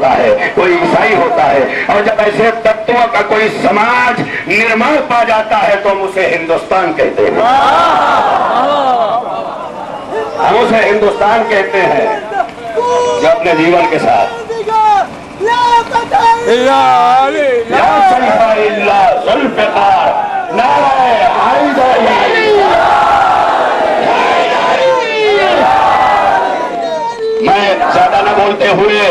होता है, कोई ईसाई होता है, और जब ऐसे तत्वों का कोई समाज निर्माण पा जाता है तो हम उसे हिंदुस्तान कहते हैं। हम उसे हिंदुस्तान कहते हैं जो अपने जीवन के साथ मैं ज्यादा न बोलते हुए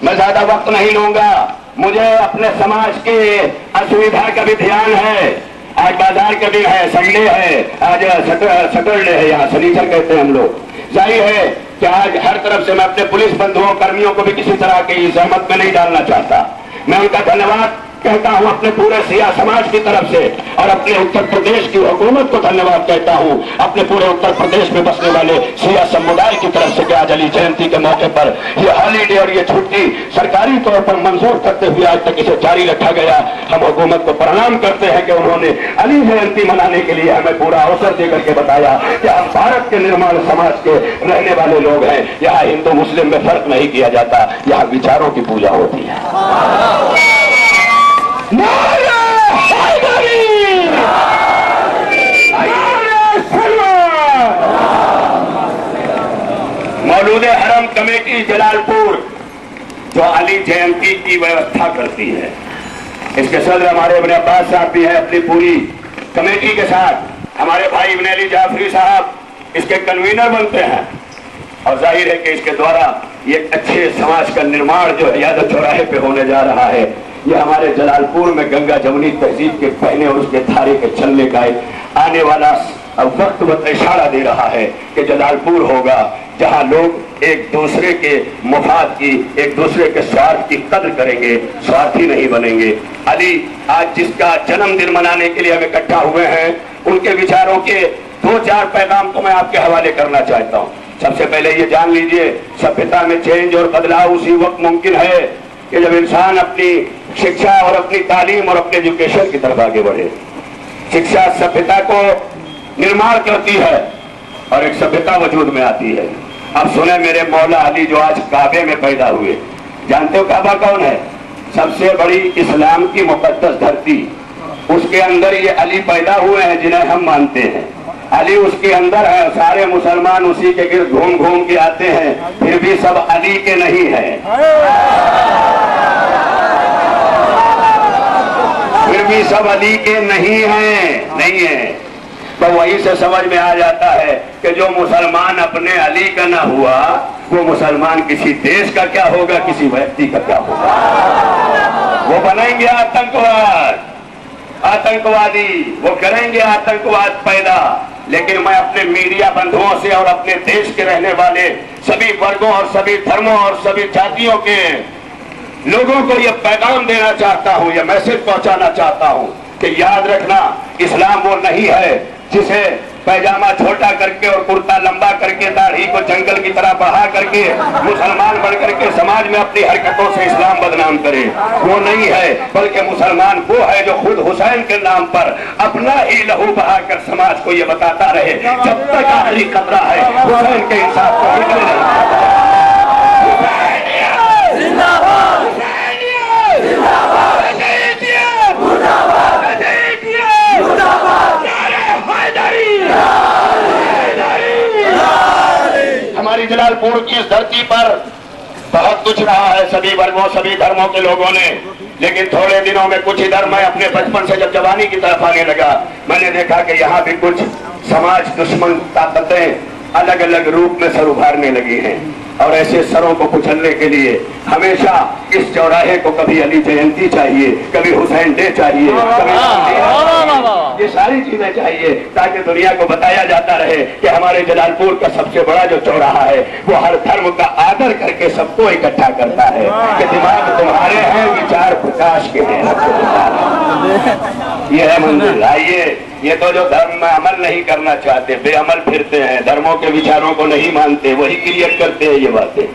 मैं ज्यादा वक्त नहीं लूंगा। मुझे अपने समाज की असुविधा का भी ध्यान है। आज बाजार का दिन है, संडे है, आज सैटरडे है, यहाँ शनिचर कहते हैं हम लोग। जाहिर है कि आज हर तरफ से मैं अपने पुलिस बंधुओं कर्मियों को भी किसी तरह की सहमत में नहीं डालना चाहता। मैं उनका धन्यवाद कहता हूं अपने पूरे सिया समाज की तरफ से, और अपने उत्तर प्रदेश की हुकूमत को धन्यवाद कहता हूं अपने पूरे उत्तर प्रदेश में बसने वाले सिया समुदाय की तरफ से कि आज अली जयंती के मौके पर ये हॉलीडे और ये छुट्टी सरकारी तौर पर मंजूर करते हुए आज तक इसे जारी रखा गया। हम हुकूमत को प्रणाम करते हैं कि उन्होंने अली जयंती मनाने के लिए हमें पूरा अवसर देकर के बताया कि हम भारत के निर्माण समाज के रहने वाले लोग हैं। यहाँ हिंदू मुस्लिम में फर्क नहीं किया जाता, यहाँ विचारों की पूजा होती है। मौलूद हरम कमेटी जलालपुर जो अली जयंती की व्यवस्था करती है, इसके सदर हमारे इब्न अब्बास साहब भी हैं अपनी पूरी कमेटी के साथ। हमारे भाई इब्न अली जाफरी साहब इसके कन्वीनर बनते हैं, और जाहिर है कि इसके द्वारा ये अच्छे समाज का निर्माण जो है यादव चौराहे पे होने जा रहा है। ये हमारे जलालपुर में गंगा जमुनी तहजीब के बहने और उसके धारे के चलने का आने वाला वक्त इशारा दे रहा है कि जलालपुर होगा जहां लोग एक दूसरे के मुफाद की, एक दूसरे के स्वार्थ की कद्र करेंगे, स्वार्थी नहीं बनेंगे। अली आज जिसका जन्मदिन मनाने के लिए हम इकट्ठा हुए हैं, उनके विचारों के 2-4 पैगाम को मैं आपके हवाले करना चाहता हूँ। सबसे पहले ये जान लीजिए, सभ्यता में चेंज और बदलाव उसी वक्त मुमकिन है कि जब इंसान अपनी शिक्षा और अपनी तालीम और अपने एजुकेशन की तरफ आगे बढ़े। शिक्षा सभ्यता को निर्माण करती है और एक सभ्यता वजूद में आती है। अब सुने मेरे मौला अली जो आज काबे में पैदा हुए, जानते हो काबा कौन है? सबसे बड़ी इस्लाम की मुकद्दस धरती, उसके अंदर ये अली पैदा हुए हैं जिन्हें हम मानते हैं। अली उसके अंदर है, सारे मुसलमान उसी के गिर्द घूम घूम के आते हैं, फिर भी सब अली के नहीं है, फिर भी सब अली के नहीं है। तो वहीं से समझ में आ जाता है कि जो मुसलमान अपने अली का ना हुआ, वो मुसलमान किसी देश का क्या होगा, किसी व्यक्ति का क्या होगा। वो बनेंगे आतंकवादी, वो करेंगे आतंकवाद पैदा। लेकिन मैं अपने मीडिया बंधुओं से और अपने देश के रहने वाले सभी वर्गों और सभी धर्मों और सभी जातियों के लोगों को यह पैगाम देना चाहता हूं, यह मैसेज पहुंचाना चाहता हूं कि याद रखना, इस्लाम वो नहीं है जिसे पैजामा छोटा करके और कुर्ता लंबा करके दाढ़ी को जंगल की तरह बढ़ा करके मुसलमान बन करके समाज में अपनी हरकतों से इस्लाम बदनाम करे। वो नहीं है, बल्कि मुसलमान वो है जो खुद हुसैन के नाम पर अपना ही लहू बहाकर समाज को ये बताता रहे, जब तक आखिरी खतरा है हुसैन के इंसाफ को हिलने नहीं। हमारी जलालपुर की इस धरती पर बहुत कुछ रहा है सभी वर्गों सभी धर्मों के लोगों ने, लेकिन थोड़े दिनों में कुछ इधर मैं अपने बचपन से जब जवानी की तरफ आने लगा, मैंने देखा कि यहाँ भी कुछ समाज दुश्मन ताकतें अलग अलग रूप में सर उभारने लगी हैं। और ऐसे सरों को कुचलने के लिए हमेशा इस चौराहे को कभी अली जयंती चाहिए, कभी हुसैन डे चाहिए, कभी ये सारी चीजें चाहिए, ताकि दुनिया को बताया जाता रहे कि हमारे जलालपुर का सबसे बड़ा जो चौराहा है वो हर धर्म का आदर करके सबको इकट्ठा करता है कि दिमाग तुम्हारे हैं, विचार प्रकाश के हैं। ये है मंदिर। आइए, ये तो जो धर्म में अमल नहीं करना चाहते, बेअमल फिरते हैं, धर्मों के विचारों को नहीं मानते, वही क्रिएट करते हैं ये बातें।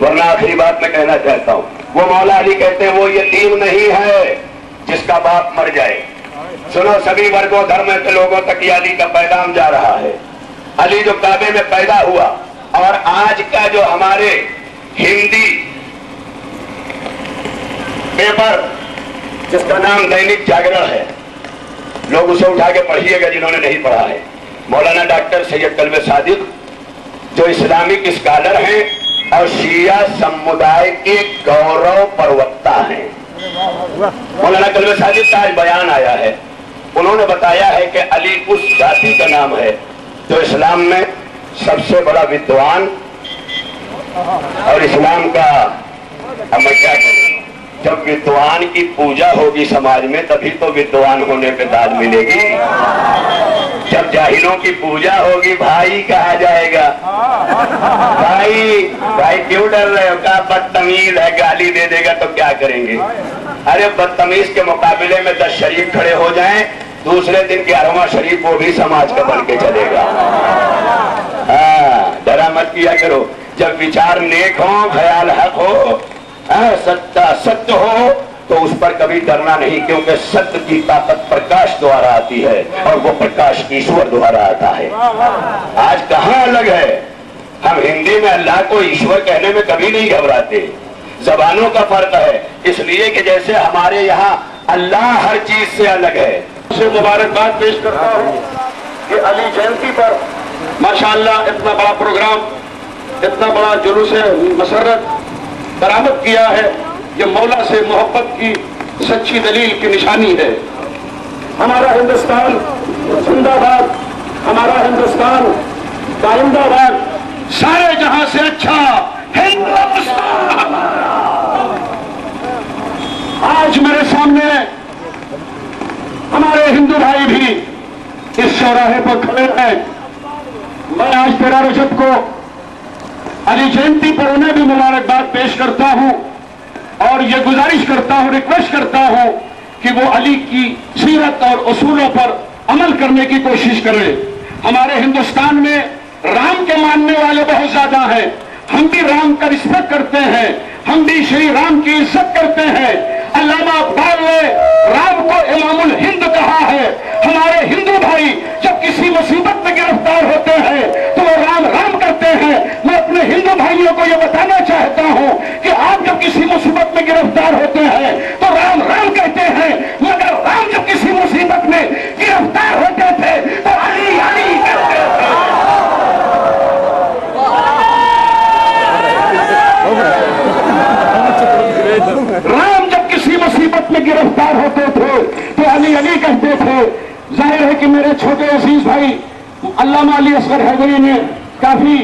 वरना आखिरी बात मैं कहना चाहता हूँ, वो मौला अली कहते हैं वो यतीम नहीं है जिसका बाप मर जाए। सुनो, सभी वर्गों धर्म के लोगों तक ये अली का पैगाम जा रहा है। अली जो काबे में पैदा हुआ, और आज का जो हमारे हिंदी पेपर जिसका नाम दैनिक जागरण है, लोग उसे उठा के पढ़िएगा जिन्होंने नहीं पढ़ा है। मौलाना डॉक्टर सैयद कल्बे सादिक जो इस्लामिक स्कॉलर हैं और शिया समुदाय के गौरव प्रवक्ता हैं। मौलाना कल्बे सादिक का आज बयान आया है, उन्होंने बताया है कि अली उस जाति का नाम है जो इस्लाम में सबसे बड़ा विद्वान और इस्लाम का, अब मैं क्या करूं, जब विद्वान की पूजा होगी समाज में तभी तो विद्वान होने पे दाद मिलेगी। जब जाहिलों की पूजा होगी भाई कहा जाएगा। भाई क्यों डर रहे हो? क्या बदतमीज है, गाली दे देगा तो क्या करेंगे? अरे बदतमीज के मुकाबले में 10 शरीफ खड़े हो जाएं, दूसरे दिन 11वां शरीफ वो भी समाज का बन के चलेगा। हाँ, डरा मत किया करो। जब विचार नेक हो, ख्याल हक हो, सच्चा सत्य हो, तो उस पर कभी डरना नहीं, क्योंकि सत्य की ताकत प्रकाश द्वारा आती है और वो प्रकाश ईश्वर द्वारा आता है। आज कहाँ अलग है? हम हिंदी में अल्लाह को ईश्वर कहने में कभी नहीं घबराते, जबानों का फर्क है। इसलिए कि जैसे हमारे यहाँ अल्लाह हर चीज से अलग है। से मुबारकबाद पेश करता हूँ कि अली जयंती पर माशाअल्लाह इतना बड़ा प्रोग्राम, इतना बड़ा जुलूस मसरत बरामद किया है। ये मौला से मोहब्बत की सच्ची दलील की निशानी है। हमारा हिंदुस्तान जिंदाबाद, हमारा हिंदुस्तान कायिंदाबाद, सारे जहां से अच्छा हिंदुस्तान हमारा। आज मेरे सामने हमारे हिंदू भाई भी इस चौराहे पर खड़े हैं। मैं आज 13 रजब को अली जयंती पर उन्हें भी मुबारकबाद पेश करता हूं और ये गुजारिश करता हूं, रिक्वेस्ट करता हूं कि वो अली की सीरत और उसूलों पर अमल करने की कोशिश करें। हमारे हिंदुस्तान में राम के मानने वाले बहुत ज्यादा हैं। हम भी राम का रिस्पेक्ट करते हैं, हम भी श्री राम की इज्जत करते हैं। अल्लामा इकबाल ने राम को इमामुल हिंद कहा है। हमारे हिंदू भाई जब किसी मुसीबत में गिरफ्तार होते हैं तो वो राम राम करते हैं। मैं अपने हिंदू भाइयों को ये बताना चाहता हूं कि आप जब किसी मुसीबत में गिरफ्तार होते हैं तो राम राम कहते हैं, मगर राम जब किसी मुसीबत में गिरफ्तार होते थे तो अली अली कहते थे। राम जब किसी मुसीबत में गिरफ्तार होते थे तो अली अली कहते थे। जाहिर है कि मेरे छोटे अजीज भाई अल्लामा अली असगर हैदरी ने काफी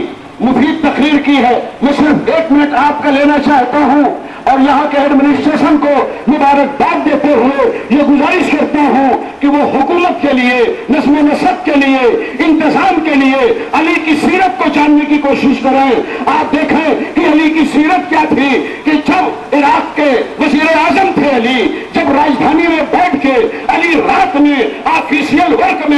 मुफीद तकरीर की है। मैं सिर्फ 1 मिनट आपका लेना चाहता हूं और यहाँ के एडमिनिस्ट्रेशन को मुबारकबाद देते हुए ये गुजारिश करता हूं कि वो हुकूमत के लिए, नस्म नसब के लिए, इंतजाम के लिए अली की सीरत को जानने की कोशिश करें। आप देखें कि अली की सीरत क्या थी कि जब इराक के वजीर आजम थे अली, जब राजधानी में बैठ के अली रात में ऑफिशियल वर्क में